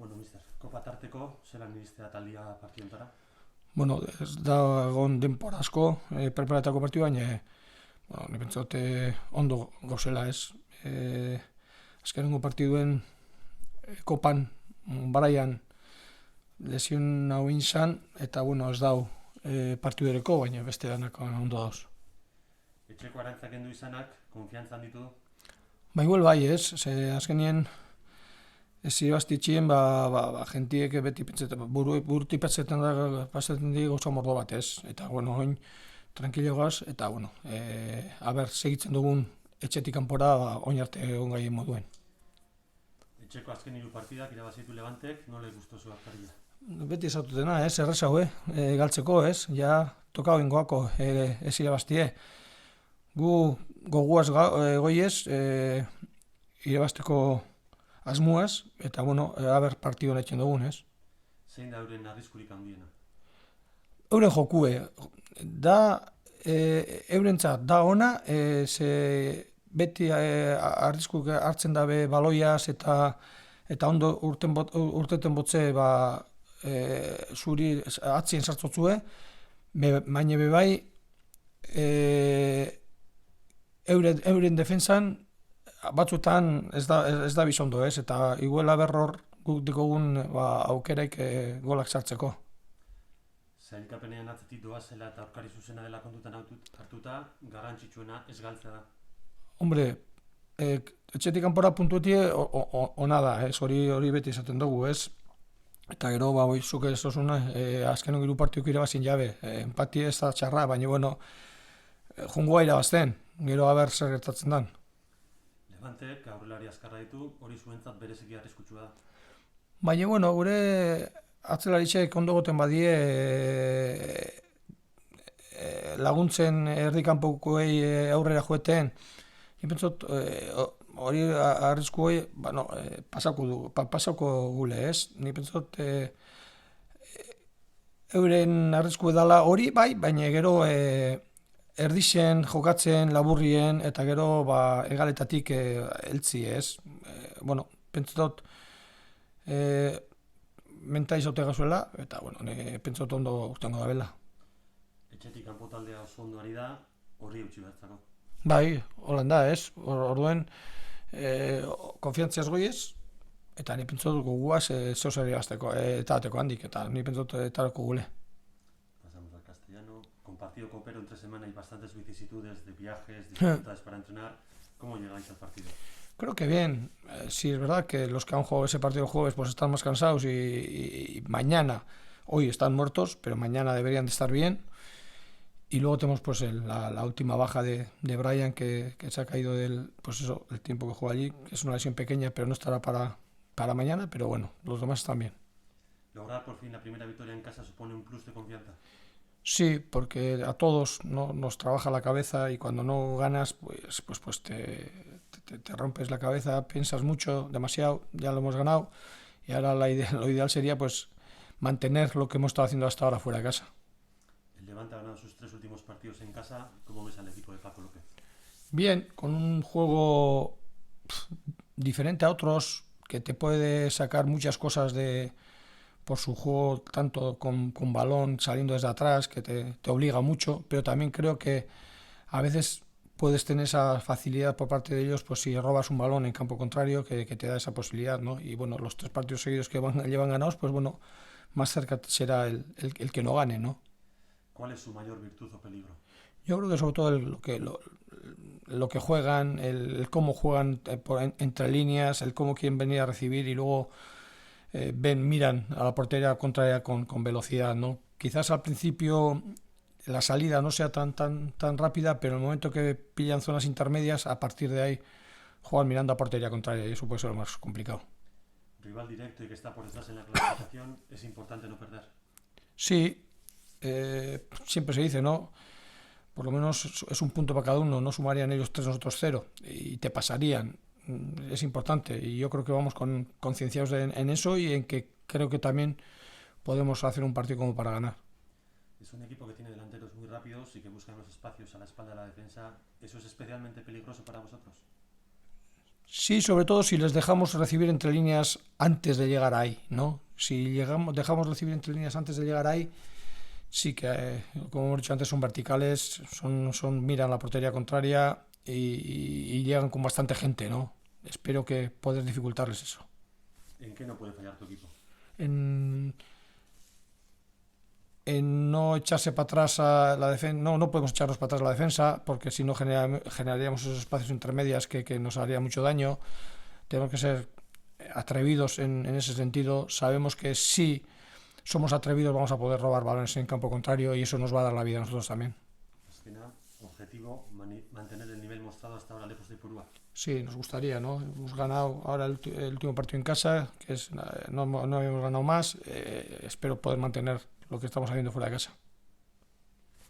Bueno, mister, kopa tarteko, zelan iristea taldia partiontara? Bueno, ez da egon denpora asko preparatako partidu, baina ni pentsot ondo gozela ez. Azkenengo partiduen kopan baraian lesion hau inzan, eta bueno, ez dau partiduereko, baina beste danak ondo dauz. Etxeko arantzak endu izanak, konfiantzan ditu du? Ba, igual bai ez, azkenien ez irabaztitxien, jentiek beti pentsetan, buruti pentsetan da, pasatzen di gauza mordo bat ez. Eta, bueno, oin, tranquilo gaz, eta, bueno, aber, segitzen dugun etxetik kanpora, oin arte egon gaien moduen. Etxeko azken hiru partidak irabazitu Levantek, nola gustozu hartaria? Beti esatutena, ez, errezau, galtzeko, ez, ja, tokau ingoako, ez irabaztie. Gu goguaz goiez, irabazteko asmuaz, eta, bueno, aber partidu nahitzen dugun, ez. Zein da euren arriskurik handiena? Euren jokue, da, eurentzat da ona, ze beti arriskuk hartzen dabe baloiaz eta ondo urteten botze zuri atzien sartzotzue, baina bebai euren defensan batzutan ez da bizondo ez, eta iguela berror guk dikogun aukeraik golak sartzeko. Zailkapenean atzetik doazela eta aurkari zuzena dela kontutan hartuta, garrantzitsuena ez galtzea da. Hombre, etxetik kanpora puntuetie ona da, ez, hori beti izaten dugu, ez. Eta gero, zuk ez dozuna, azkenok hiru partiuk irabazin jabe, empati ez da txarra, baina, bueno, jungoa irabazten, gero haber zer gertatzen dan. Levantek aurrelari azkarra ditu, hori zuentzat bereziki arriskutsua da. Baina, bueno, gure atzelaritxek ondo goten badie laguntzen erdikanpokoei aurrera joeten, pentsot hori arrisku hori pasako gule, ez? Ni pentsot euren arrisku edala hori, bai, baina gero erdixen, jokatzen, laburrien, eta gero egaletatik eltzi, ez? Bueno, pentsot menta izote gazuela, eta, bueno, pentsot ondo urtengo da bela. Etxetik kanpo taldea oso ondo ari da, horri eutxi behartzako. Bai, holan da, ez? Orduen, konfiantziaz goiez, eta ni pentsot guaz zeusari gazteko, eta ateko handik, eta ni pentsot etarako gule. Pasamos al castellano. Compartido copero entre semana y bastantes vicisitudes de viajes, dificultades para entrenar. ¿Cómo llegáis al partido? Creo que bien. Sí, es verdad que los que han jugado ese partido el jueves pues están más cansados y mañana, hoy están muertos, pero mañana deberían de estar bien. Y luego tenemos pues la última baja de Brian que se ha caído del tiempo que juega allí, que es una lesión pequeña, pero no estará para mañana, pero bueno, los demás están bien. ¿Lograr por fin la primera victoria en casa supone un plus de confianza? Sí, porque a todos nos trabaja la cabeza y cuando no ganas, pues te rompes la cabeza, piensas mucho, demasiado, ya lo hemos ganado y ahora lo ideal sería pues mantener lo que hemos estado haciendo hasta ahora fuera de casa. El Levante ha ganado sus 3 últimos partidos en casa. ¿Cómo ves al equipo de Paco López? Bien, con un juego diferente a otros, que te puede sacar muchas cosas por su juego, tanto con balón saliendo desde atrás, que te obliga mucho, pero también creo que a veces puedes tener esa facilidad por parte de ellos, pues si robas un balón en campo contrario, que te da esa posibilidad, ¿no? Y bueno, los 3 partidos seguidos que llevan ganados, pues bueno, más cerca será el que no gane, ¿no? ¿Cuál es su mayor virtud o peligro? Yo creo que sobre todo lo que juegan, el cómo juegan entre líneas, el cómo quieren venir a recibir y luego miran a la portería contraria con velocidad, ¿no? Quizás al principio la salida no sea tan rápida, pero en el momento que pillan zonas intermedias, a partir de ahí juegan mirando a portería contraria y eso puede ser lo más complicado. Rival directo y que está por detrás en la clasificación, es importante no perder. Sí, siempre se dice, ¿no? Por lo menos es un punto para cada uno, no sumarían ellos 3, nosotros 0, y te pasarían. Es importante y yo creo que vamos concienciados en eso y en que creo que también podemos hacer un partido como para ganar. Es un equipo que tiene delanteros muy rápidos y que buscan los espacios a la espalda de la defensa. ¿Eso es especialmente peligroso para vosotros? Sí, sobre todo si les dejamos recibir entre líneas antes de llegar ahí, ¿no? Si dejamos recibir entre líneas antes de llegar ahí, sí que, como hemos dicho antes, son verticales, miran la portería contraria y llegan con bastante gente, ¿no? Espero que poder dificultarles eso. ¿En qué no puede fallar tu equipo? En, en no echarse para atrás a la defensa, no podemos echarnos para atrás a la defensa, porque si no generaríamos esos espacios intermedias que nos haría mucho daño. Tenemos que ser atrevidos en ese sentido. Sabemos que si somos atrevidos vamos a poder robar balones en campo contrario y eso nos va a dar la vida a nosotros también. Al final, objetivo, mantener el nivel mostrado hasta ahora lejos de Ipurúa. Sí, nos gustaría, ¿no? Hemos ganado ahora el último partido en casa, que es no habíamos ganado más. Espero poder mantener lo que estamos haciendo fuera de casa.